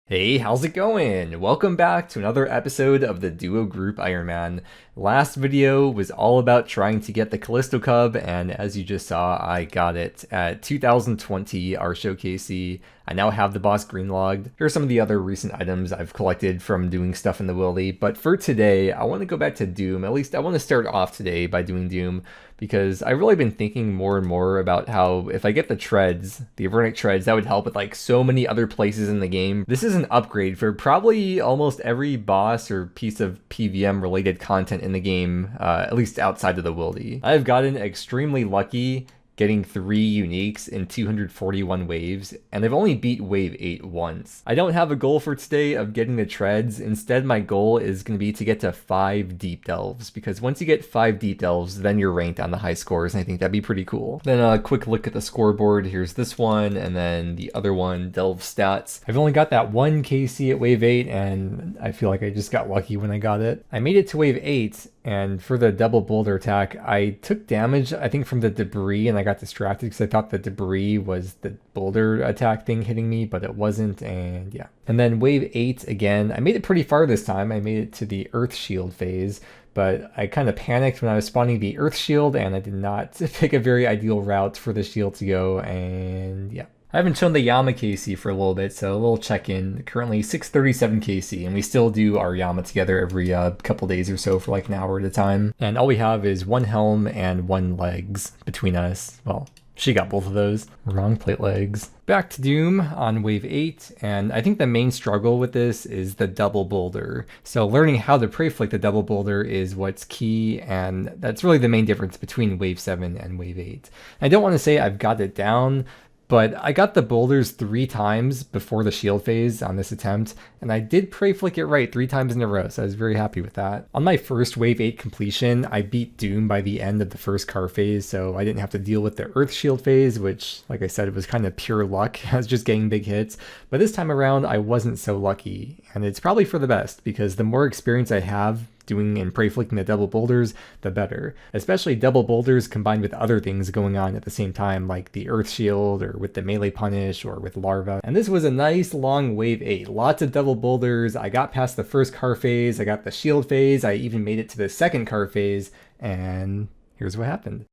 Hey, how's it going? Welcome back to another episode of the Duo Group Iron Man. Last video was all about trying to get the Callisto Cub, and as you just saw, I got it at 2020 our showcasey. I now have the boss greenlogged. Here are some of the other recent items I've collected from doing stuff in the wildy, but for today, I want to go back to Doom. At least I want to start off today by doing Doom, because I've really been thinking more and more about how if I get the treads, the Avernic Treads, that would help with like so many other places in the game. This is an upgrade for probably almost every boss or piece of PVM related content in the game, at least outside of the wildy. I've gotten extremely lucky getting 3 uniques in 241 waves, and I've only beat wave 8 once. I don't have a goal for today of getting the treads. Instead, my goal is going to be to get to 5 deep delves, because once you get 5 deep delves, then you're ranked on the high scores, and I think that'd be pretty cool. Then a quick look at the scoreboard. Here's this one, and then the other one, delve stats. I've only got that 1 KC at wave 8, and I feel like I just got lucky when I got it. I made it to wave 8, and for the double boulder attack, I took damage, I think, from the debris, and I got distracted because I thought the debris was the boulder attack thing hitting me, but it wasn't, and yeah. And then wave 8 again, I made it pretty far this time. I made it to the earth shield phase, but I kind of panicked when I was spawning the earth shield, and I did not pick a very ideal route for the shield to go, and yeah. I haven't shown the Yama KC for a little bit, so a little check-in. Currently 637 KC, and we still do our Yama together every couple days or so for like an hour at a time. And all we have is 1 helm and 1 legs between us. Well, she got both of those. Wrong plate legs. Back to Doom on wave 8, and I think the main struggle with this is the double boulder. So learning how to prey-flick the double boulder is what's key, and that's really the main difference between wave 7 and wave 8. I don't want to say I've got it down, but I got the boulders 3 times before the shield phase on this attempt, and I did prey flick it right 3 times in a row, so I was very happy with that. On my first wave 8 completion, I beat Doom by the end of the first car phase, so I didn't have to deal with the earth shield phase, which, like I said, it was kind of pure luck. I was just getting big hits, but this time around I wasn't so lucky, and it's probably for the best, because the more experience I have doing and prey flicking the double boulders, the better. Especially double boulders combined with other things going on at the same time, like the earth shield, or with the melee punish, or with larva. And this was a nice long wave 8. Lots of double boulders. I got past the first car phase, I got the shield phase, I even made it to the second car phase, and here's what happened.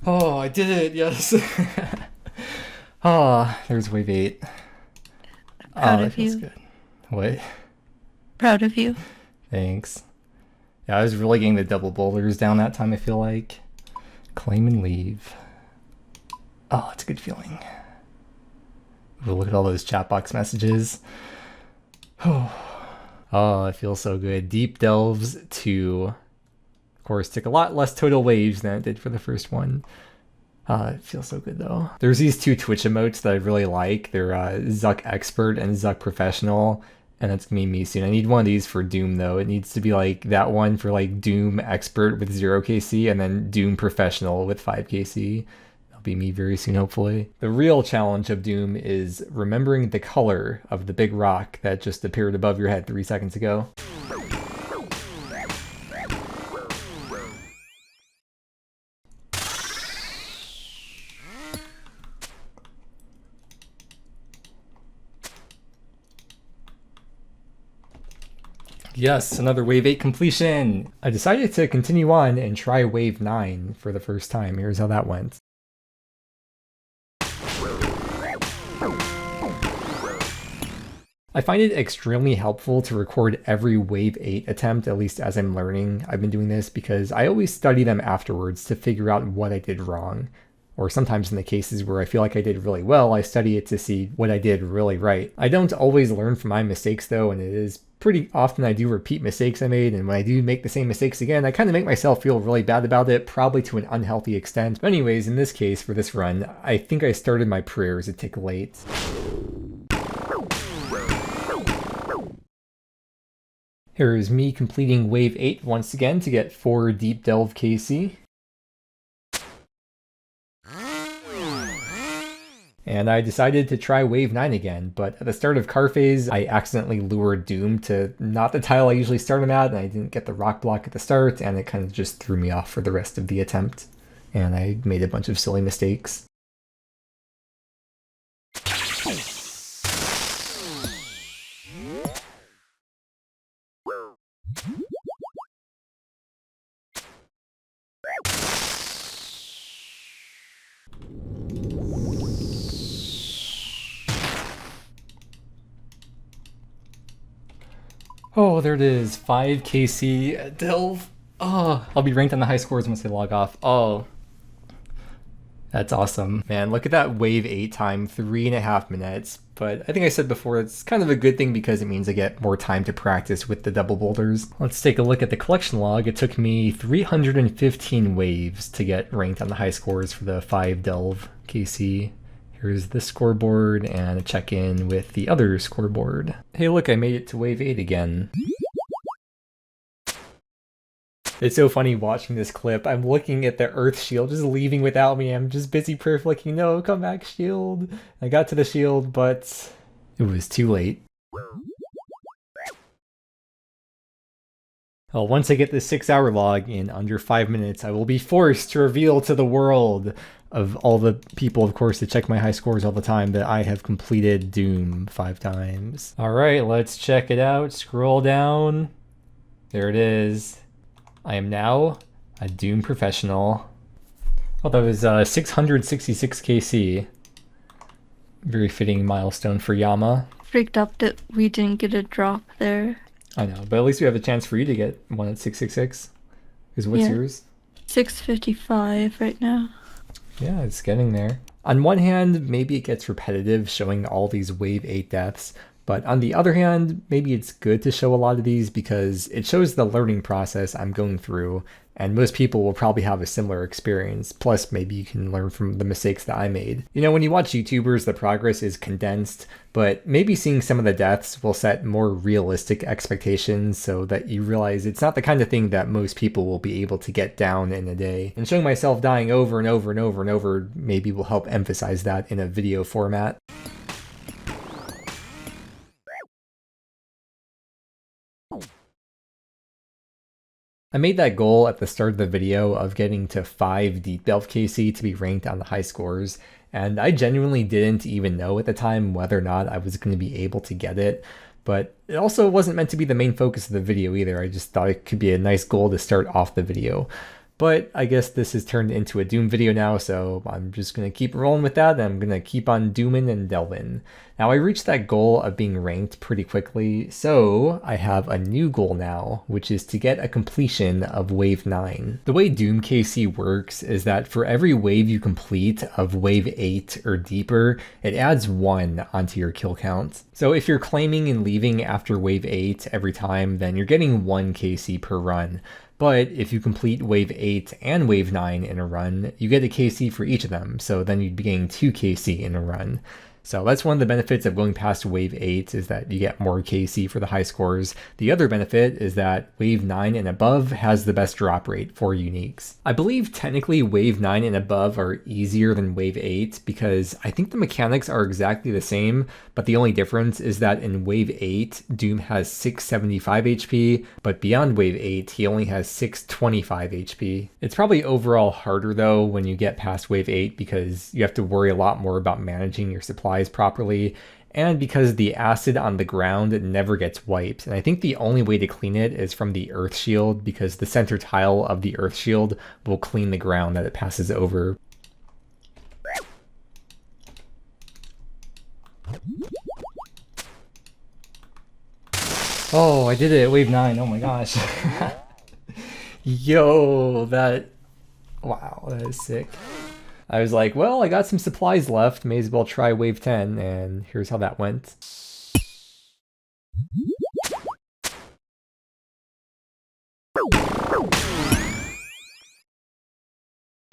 Oh, I did it, yes. Oh, there's wave 8. Proud that of feels you. Good. What? Proud of you. Thanks. Yeah, I was really getting the double boulders down that time, I feel like. Claim and leave. Oh, it's a good feeling. Ooh, look at all those chat box messages. Oh, it feels so good. Deep delves to, of course, took a lot less total waves than it did for the first one. It feels so good though. There's these 2 Twitch emotes that I really like. They're Zuck Expert and Zuck Professional, and that's gonna be me soon. I need one of these for Doom though. It needs to be like that one for like Doom Expert with 0 KC, and then Doom Professional with 5 KC. That'll be me very soon, hopefully. The real challenge of Doom is remembering the color of the big rock that just appeared above your head 3 seconds ago. Yes, another wave 8 completion! I decided to continue on and try wave 9 for the first time. Here's how that went. I find it extremely helpful to record every wave 8 attempt, at least as I'm learning. I've been doing this because I always study them afterwards to figure out what I did wrong. Or sometimes in the cases where I feel like I did really well, I study it to see what I did really right. I don't always learn from my mistakes though, and it is pretty often I do repeat mistakes I made, and when I do make the same mistakes again, I kind of make myself feel really bad about it, probably to an unhealthy extent. But anyways, in this case, for this run, I think I started my prayers a tick late. Here is me completing wave 8 once again to get 4 deep delve KC. And I decided to try wave 9 again, but at the start of car phase, I accidentally lured Doom to not the tile I usually start him at, and I didn't get the rock block at the start, and it kind of just threw me off for the rest of the attempt. And I made a bunch of silly mistakes. Oh, there it is. 5 KC at Delve. Oh, I'll be ranked on the high scores once I log off. Oh, that's awesome. Man, look at that wave 8 time, 3.5 minutes. But I think I said before, it's kind of a good thing because it means I get more time to practice with the double boulders. Let's take a look at the collection log. It took me 315 waves to get ranked on the high scores for the 5 Delve KC. Here's the scoreboard and a check-in with the other scoreboard. Hey look, I made it to wave 8 again. It's so funny watching this clip. I'm looking at the Earth shield just leaving without me. I'm just busy prayer flicking, no, come back shield. I got to the shield, but it was too late. Well, once I get this 6-hour log in under 5 minutes, I will be forced to reveal to the world of all the people, of course, that check my high scores all the time that I have completed Doom 5 times. All right, let's check it out. Scroll down. There it is. I am now a Doom professional. Oh, that was 666 KC. Very fitting milestone for Yama. Freaked out that we didn't get a drop there. I know, but at least we have a chance for you to get one at 666. Because what's yours? 655 right now. Yeah, it's getting there. On one hand, maybe it gets repetitive showing all these wave 8 deaths, but on the other hand, maybe it's good to show a lot of these because it shows the learning process I'm going through, and most people will probably have a similar experience, plus maybe you can learn from the mistakes that I made. You know, when you watch YouTubers, the progress is condensed, but maybe seeing some of the deaths will set more realistic expectations so that you realize it's not the kind of thing that most people will be able to get down in a day. And showing myself dying over and over and over and over maybe will help emphasize that in a video format. I made that goal at the start of the video of getting to 5 Deep Delve KC to be ranked on the high scores, and I genuinely didn't even know at the time whether or not I was going to be able to get it, but it also wasn't meant to be the main focus of the video either. I just thought it could be a nice goal to start off the video. But I guess this has turned into a Doom video now, so I'm just going to keep rolling with that, and I'm going to keep on dooming and delving. Now, I reached that goal of being ranked pretty quickly, so I have a new goal now, which is to get a completion of Wave 9. The way Doom KC works is that for every wave you complete of Wave 8 or deeper, it adds 1 onto your kill count. So if you're claiming and leaving after Wave 8 every time, then you're getting 1 KC per run. But if you complete Wave 8 and Wave 9 in a run, you get a KC for each of them, so then you'd be getting 2 KC in a run. So that's one of the benefits of going past Wave 8 is that you get more KC for the high scores. The other benefit is that Wave 9 and above has the best drop rate for uniques. I believe technically Wave 9 and above are easier than Wave 8 because I think the mechanics are exactly the same, but the only difference is that in Wave 8, Doom has 675 HP, but beyond Wave 8, he only has 625 HP. It's probably overall harder though when you get past Wave 8 because you have to worry a lot more about managing your supplies properly, and because the acid on the ground never gets wiped. And I think the only way to clean it is from the earth shield because the center tile of the earth shield will clean the ground that it passes over. Oh, I did it at Wave 9, oh my gosh. Yo, wow, that is sick. I was like, well, I got some supplies left, may as well try Wave 10, and here's how that went.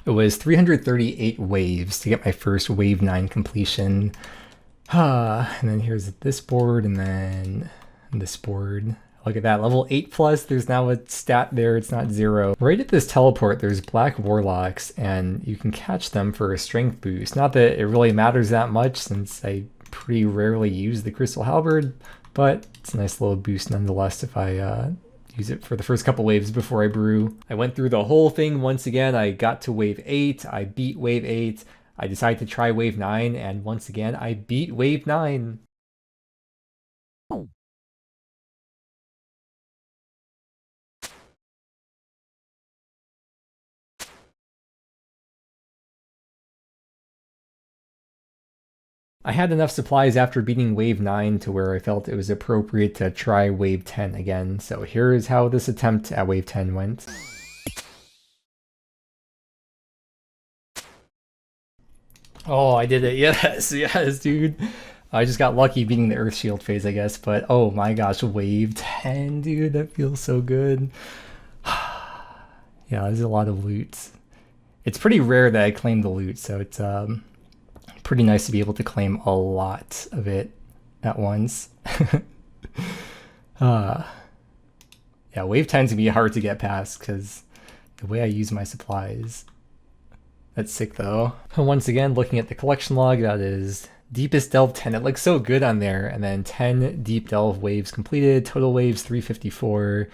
It was 338 waves to get my first Wave 9 completion. And then here's this board, and then this board. Look at that, level 8+, there's now a stat there, it's not 0. Right at this teleport, there's black warlocks, and you can catch them for a strength boost. Not that it really matters that much, since I pretty rarely use the Crystal Halberd, but it's a nice little boost nonetheless if I use it for the first couple waves before I brew. I went through the whole thing once again, I got to Wave 8, I beat Wave 8, I decided to try wave 9, and once again, I beat wave 9. I had enough supplies after beating wave 9 to where I felt it was appropriate to try wave 10 again, so here is how this attempt at wave 10 went. Oh, I did it. Yes, yes, dude. I just got lucky beating the Earth Shield phase, I guess, but oh my gosh, wave 10, dude, that feels so good. Yeah, there's a lot of loot. It's pretty rare that I claim the loot, so it's pretty nice to be able to claim a lot of it at once. Yeah, wave 10 is gonna be hard to get past because the way I use my supplies. That's sick though. Once again, looking at the collection log, that is deepest delve 10. It looks so good on there. And then 10 deep delve waves completed, total waves 354.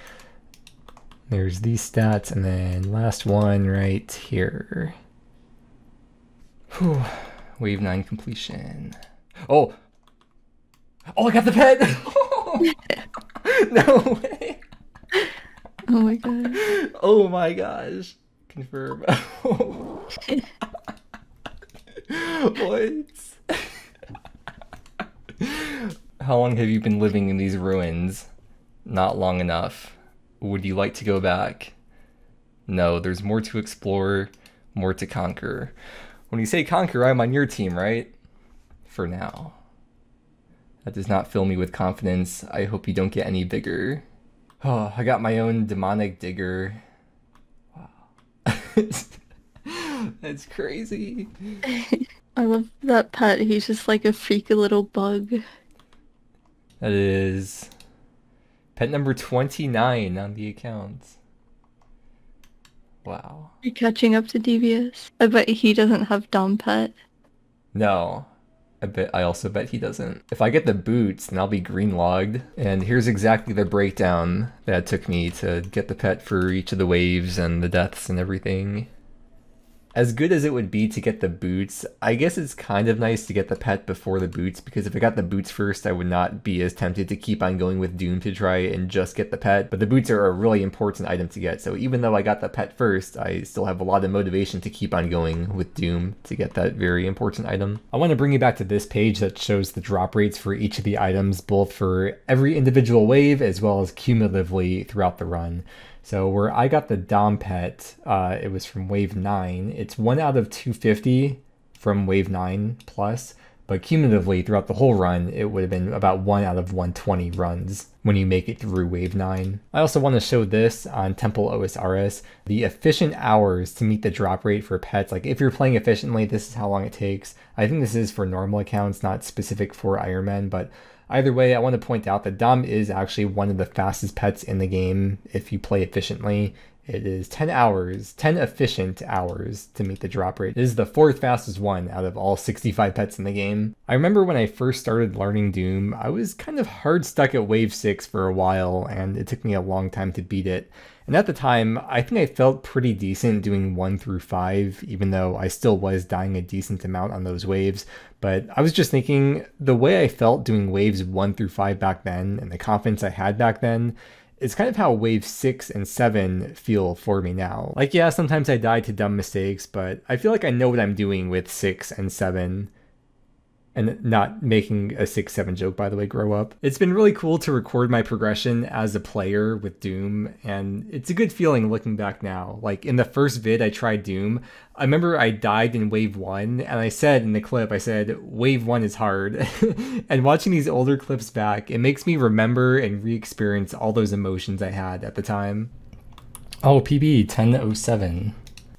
There's these stats, and then last one right here. Whew. Wave 9 completion. Oh! Oh, I got the pet! No way! Oh my god. Oh my gosh. Confirm. What? How long have you been living in these ruins? Not long enough. Would you like to go back? No, there's more to explore, more to conquer. When you say conquer, I'm on your team, right? For now. That does not fill me with confidence. I hope you don't get any bigger. Oh, I got my own demonic digger. Wow. That's crazy. I love that pet. He's just like a freaky little bug. That is pet number 29 on the account. Wow. You're catching up to DVS. I bet he doesn't have Dom pet. No. I also bet he doesn't. If I get the boots, then I'll be green logged. And here's exactly the breakdown that took me to get the pet for each of the waves and the deaths and everything. As good as it would be to get the boots, I guess it's kind of nice to get the pet before the boots, because if I got the boots first, I would not be as tempted to keep on going with Doom to try and just get the pet. But the boots are a really important item to get, so even though I got the pet first, I still have a lot of motivation to keep on going with Doom to get that very important item. I want to bring you back to this page that shows the drop rates for each of the items, both for every individual wave as well as cumulatively throughout the run. So where I got the Dom pet, it was from wave 9. It's 1 out of 250 from wave 9 plus, but cumulatively throughout the whole run, it would have been about 1 out of 120 runs when you make it through wave 9. I also want to show this on Temple OSRS, the efficient hours to meet the drop rate for pets. Like if you're playing efficiently, this is how long it takes. I think this is for normal accounts, not specific for Ironman, but either way, I want to point out that Dom is actually one of the fastest pets in the game if you play efficiently. It is 10 hours, 10 efficient hours to meet the drop rate. It is the 4th fastest one out of all 65 pets in the game. I remember when I first started learning Doom, I was kind of hard stuck at wave 6 for a while, and it took me a long time to beat it. And at the time, I think I felt pretty decent doing 1 through 5, even though I still was dying a decent amount on those waves. But I was just thinking, the way I felt doing waves 1 through 5 back then, and the confidence I had back then, is kind of how wave 6 and 7 feel for me now. Like, yeah, sometimes I die to dumb mistakes, but I feel like I know what I'm doing with 6 and 7. And not making a 6-7 joke, by the way, grow up. It's been really cool to record my progression as a player with Doom, and it's a good feeling looking back now. Like, in the first vid I tried Doom, I remember I died in wave 1, and I said in the clip, I said, wave 1 is hard. And watching these older clips back, it makes me remember and re-experience all those emotions I had at the time. Oh, PB 1007.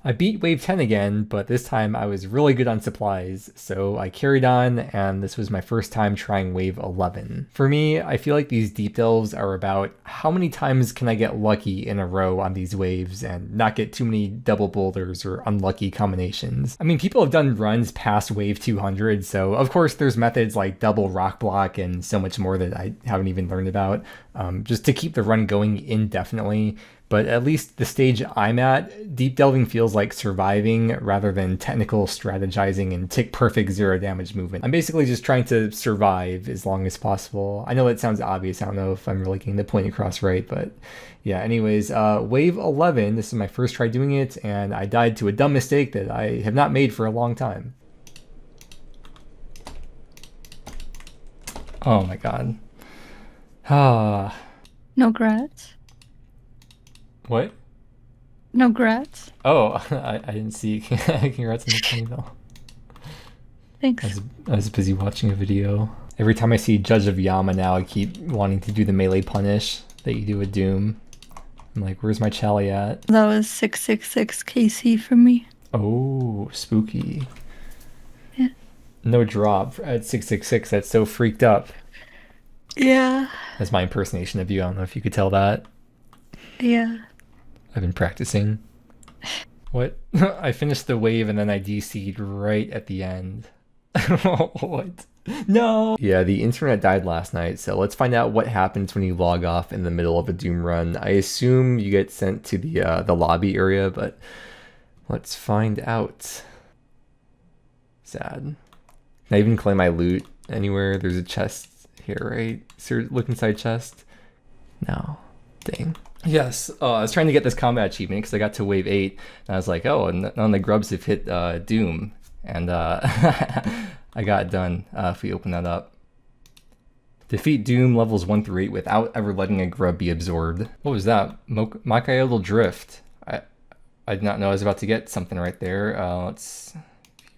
I beat wave 10 again, but this time I was really good on supplies, so I carried on, and this was my first time trying wave 11. For me, I feel like these deep delves are about how many times can I get lucky in a row on these waves and not get too many double boulders or unlucky combinations. I mean, people have done runs past wave 200, so of course there's methods like double rock block and so much more that I haven't even learned about, just to keep the run going indefinitely. But at least the stage I'm at, deep delving feels like surviving rather than technical strategizing and tick perfect 0 damage movement. I'm basically just trying to survive as long as possible. I know that sounds obvious. I don't know if I'm really getting the point across right, but yeah, anyways, wave 11, this is my first try doing it, and I died to a dumb mistake that I have not made for a long time. Oh my god. Ah. No grats. What? No grats. Oh, I didn't see. Congrats on the 20 though. Thanks. I was busy watching a video. Every time I see Judge of Yama now, I keep wanting to do the melee punish that you do with Doom. I'm like, where's my Chally at? That was 666 KC for me. Oh, spooky. Yeah. No drop at 666. That's so freaked up. Yeah. That's my impersonation of you. I don't know if you could tell that. Yeah. I've been practicing. What? I finished the wave and then I DC'd right at the end. What? No! Yeah, the internet died last night, so let's find out what happens when you log off in the middle of a Doom run. I assume you get sent to the lobby area, but let's find out. Sad. Can I even claim my loot anywhere? There's a chest here, right? So look inside chest. No. Dang. Yes, I was trying to get this combat achievement because I got to wave 8, and I was like, oh, none of the grubs have hit Doom, and I got it done if we open that up. Defeat Doom levels 1 through 8 without ever letting a grub be absorbed. What was that? Mokhaiotl Drift. I did not know I was about to get something right there. Let's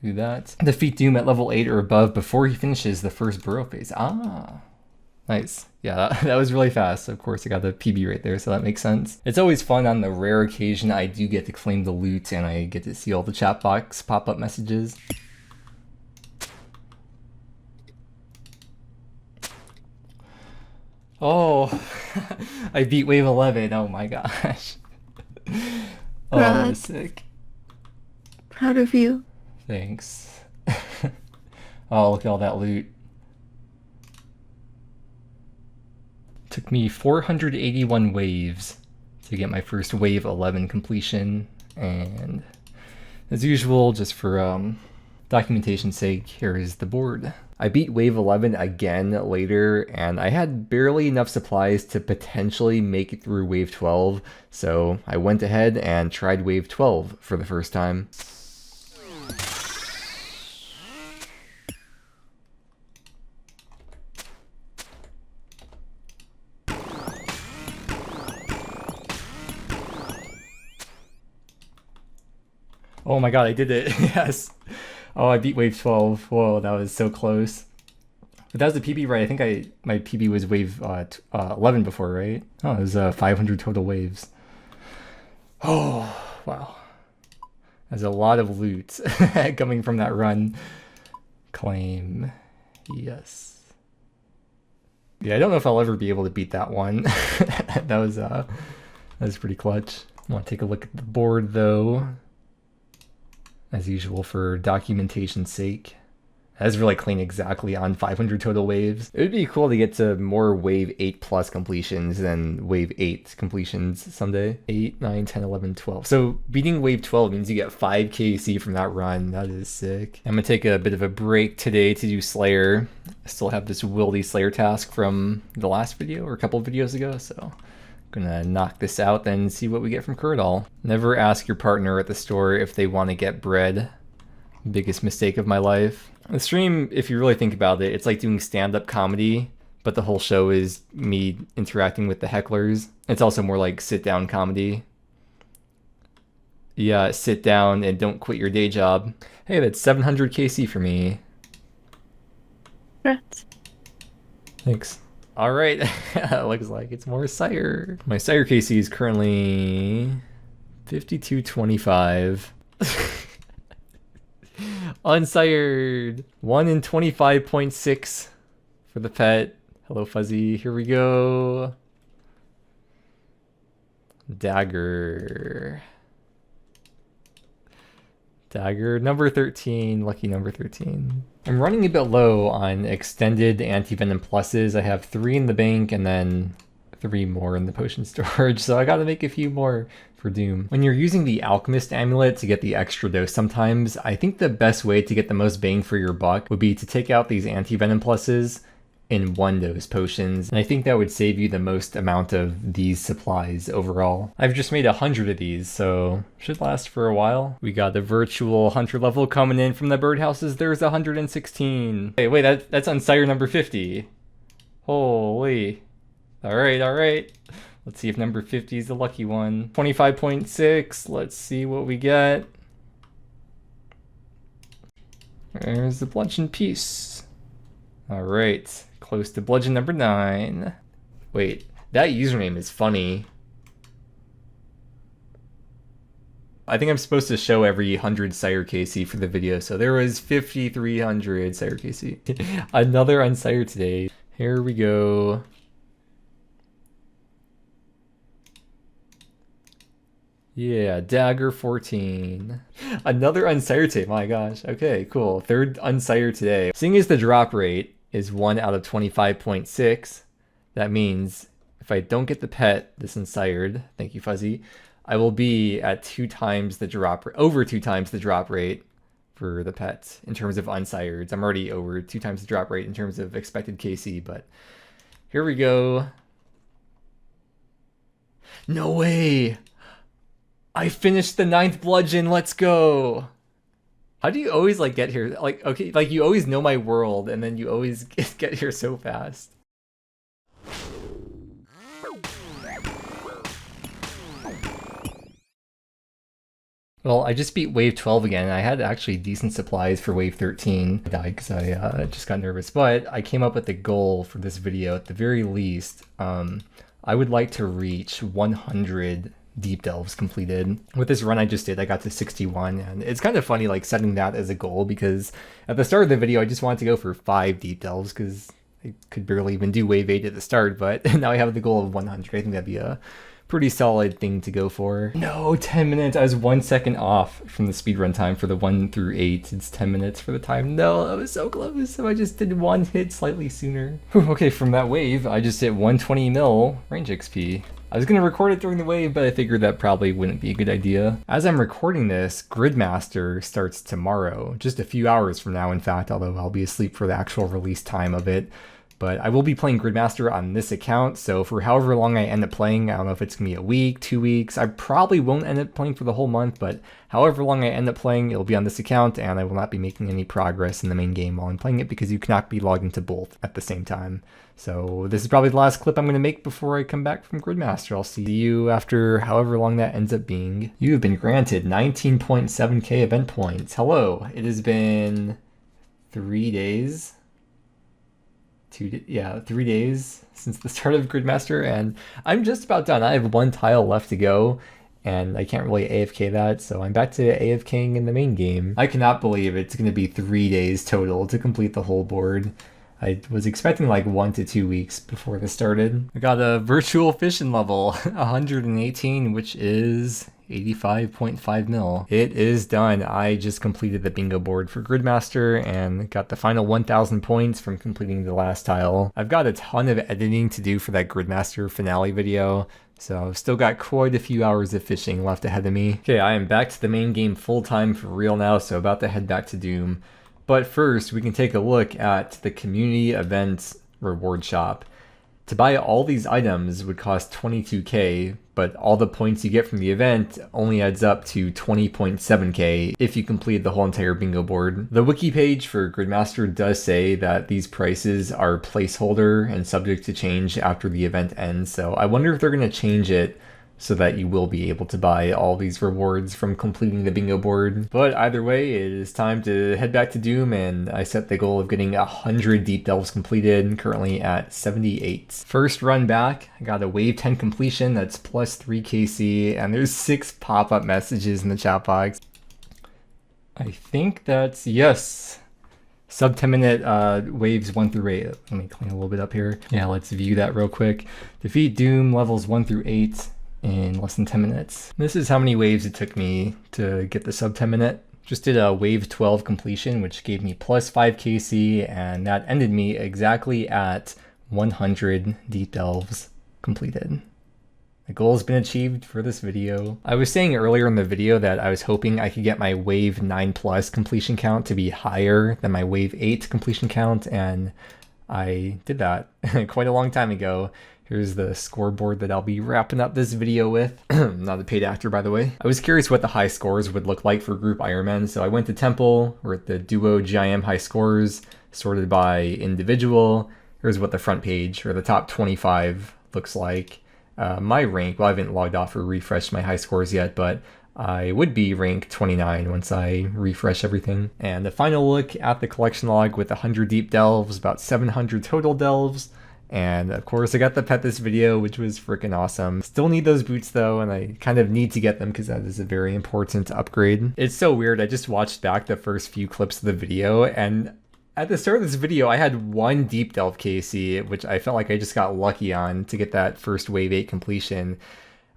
do that. Defeat Doom at level 8 or above before he finishes the first burrow phase. Ah. Nice. Yeah, that was really fast. Of course, I got the PB right there, so that makes sense. It's always fun on the rare occasion I do get to claim the loot and I get to see all the chat box pop-up messages. Oh, I beat wave 11. Oh my gosh. Oh, that was sick. Proud of you. Thanks. Oh, look at all that loot. Took me 481 waves to get my first wave 11 completion, and as usual, just for documentation's sake, here is the board. I beat wave 11 again later, and I had barely enough supplies to potentially make it through wave 12, so I went ahead and tried wave 12 for the first time. Oh my god, I did it. Yes. Oh, I beat wave 12. Whoa, that was so close. But that was the PB, right? I think my PB was wave 11 before, right? Oh, it was 500 total waves. Oh, wow. There's a lot of loot coming from that run. Claim. Yes. Yeah, I don't know if I'll ever be able to beat that one. That was pretty clutch. I want to take a look at the board, though. As usual, for documentation's sake. That's really clean, exactly on 500 total waves. It would be cool to get to more wave 8 plus completions than wave 8 completions someday. 8, 9, 10, 11, 12. So beating wave 12 means you get 5 KC from that run. That is sick. I'm gonna take a bit of a break today to do Slayer. I still have this Wildy Slayer task from the last video or a couple of videos ago, so gonna knock this out, then see what we get from Kuradal. Never ask your partner at the store if they want to get bread. Biggest mistake of my life. The stream, if you really think about it, it's like doing stand-up comedy, but the whole show is me interacting with the hecklers. It's also more like sit-down comedy. Yeah, sit down and don't quit your day job. Hey, that's 700 KC for me. Congrats. Thanks. All right, looks like it's more Sire. My Sire KC is currently 5225. Unsired. 1 in 25.6 for the pet. Hello, Fuzzy. Here we go. Dagger. Dagger number 13, lucky number 13. I'm running a bit low on extended anti-venom pluses. I have 3 in the bank and then 3 more in the potion storage, so I gotta make a few more for Doom. When you're using the Alchemist amulet to get the extra dose sometimes, I think the best way to get the most bang for your buck would be to take out these anti-venom pluses in 1 dose potions, and I think that would save you the most amount of these supplies overall. I've just made 100 of these, so should last for a while. We got the virtual hunter level coming in from the birdhouses. There's 116. Hey, wait, that's on sire number 50. Holy. Alright. Let's see if number 50 is the lucky one. 25.6, let's see what we get. There's the bludgeon piece. Alright. Close to bludgeon number 9. Wait, that username is funny. I think I'm supposed to show every 100 Sire KC for the video, so there was 5,300 Sire KC. Another unsire today. Here we go. Yeah, dagger 14. Another unsire today, my gosh. Okay, cool. 3rd unsire today. Seeing as the drop rate is 1 out of 25.6, that means if I don't get the pet this unsired, thank you Fuzzy, I will be at 2 times the drop rate, over 2 times the drop rate for the pet in terms of unsireds. I'm already over 2 times the drop rate in terms of expected KC, but here we go. No way! I finished the 9th bludgeon, let's go! How do you always like get here? Like, okay, like you always know my world and then you always get here so fast. Well, I just beat wave 12 again. I had actually decent supplies for wave 13. I died because I just got nervous, but I came up with a goal for this video. At the very least, I would like to reach 100 deep delves completed. With this run I just did, I got to 61, and it's kind of funny like setting that as a goal because at the start of the video I just wanted to go for 5 deep delves because I could barely even do wave 8 at the start, but now I have the goal of 100. I think that'd be a pretty solid thing to go for. No, 10 minutes. I was 1 second off from the speedrun time for the 1 through 8. It's 10 minutes for the time. No, that was so close. So I just did 1 hit slightly sooner. Whew, okay, from that wave, I just hit 120 mil range XP. I was going to record it during the wave, but I figured that probably wouldn't be a good idea. As I'm recording this, Gridmaster starts tomorrow, just a few hours from now in fact, although I'll be asleep for the actual release time of it. But I will be playing Gridmaster on this account, so for however long I end up playing, I don't know if it's going to be a week, 2 weeks, I probably won't end up playing for the whole month, but however long I end up playing, it'll be on this account, and I will not be making any progress in the main game while I'm playing it because you cannot be logged into both at the same time. So this is probably the last clip I'm going to make before I come back from Gridmaster. I'll see you after however long that ends up being. You have been granted 19.7k event points. Hello, it has been 3 days. 3 days since the start of Gridmaster, and I'm just about done. I have 1 tile left to go, and I can't really AFK that, so I'm back to AFKing in the main game. I cannot believe it's going to be 3 days total to complete the whole board. I was expecting like 1 to 2 weeks before this started. I got a virtual fishing level, 118, which is 85.5 mil. It is done. I just completed the bingo board for Gridmaster and got the final 1,000 points from completing the last tile. I've got a ton of editing to do for that Gridmaster finale video, so I've still got quite a few hours of fishing left ahead of me. Okay, I am back to the main game full time for real now, so about to head back to Doom. But first, we can take a look at the community events reward shop. To buy all these items would cost 22k, but all the points you get from the event only adds up to 20.7k if you complete the whole entire bingo board. The wiki page for Gridmaster does say that these prices are placeholder and subject to change after the event ends, so I wonder if they're going to change it so that you will be able to buy all these rewards from completing the bingo board. But either way, it is time to head back to Doom, and I set the goal of getting 100 deep delves completed, currently at 78. First run back, I got a wave 10 completion, that's plus 3 KC, and there's 6 pop-up messages in the chat box. I think that's, yes. Sub 10 minute waves 1 through 8. Let me clean a little bit up here. Yeah, let's view that real quick. Defeat Doom levels 1 through 8. In less than 10 minutes. This is how many waves it took me to get the sub 10 minute. Just did a wave 12 completion, which gave me plus 5 KC, and that ended me exactly at 100 deep delves. completed. The goal has been achieved for this video. I was saying earlier in the video that I was hoping I could get my Wave 9 Plus completion count to be higher than my Wave 8 completion count, and I did that quite a long time ago. Here's the scoreboard that I'll be wrapping up this video with. Not a paid actor, by the way. I was curious what the high scores would look like for Group Ironman, so I went to Temple. We're at the Duo GIM high scores, sorted by individual. Here's what the front page, or the top 25, looks like. My rank, well, I haven't logged off or refreshed my high scores yet, but I would be rank 29 once I refresh everything. And a final look at the collection log with 100 deep delves, about 700 total delves. And of course I got the pet this video, which was freaking awesome. Still need those boots though, and I kind of need to get them because that is a very important upgrade. It's so weird, I just watched back the first few clips of the video, and at the start of this video, I had one deep delve KC, which I felt like I just got lucky on to get that first Wave 8 completion.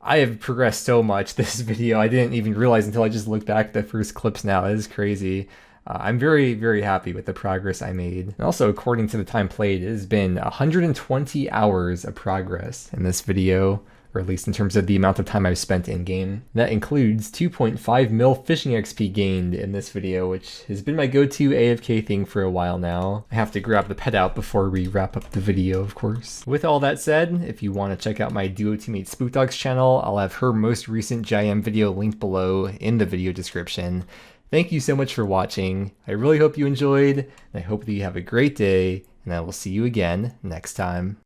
I have progressed so much this video, I didn't even realize until I just looked back at the first clips now. It is crazy. I'm very, very happy with the progress I made. And also, according to the time played, it has been 120 hours of progress in this video, or at least in terms of the amount of time I've spent in-game. That includes 2.5 mil fishing XP gained in this video, which has been my go-to AFK thing for a while now. I have to grab the pet out before we wrap up the video, of course. With all that said, if you want to check out my duo teammate Spookdog's channel, I'll have her most recent GIM video linked below in the video description. Thank you so much for watching. I really hope you enjoyed, and I hope that you have a great day, and I will see you again next time.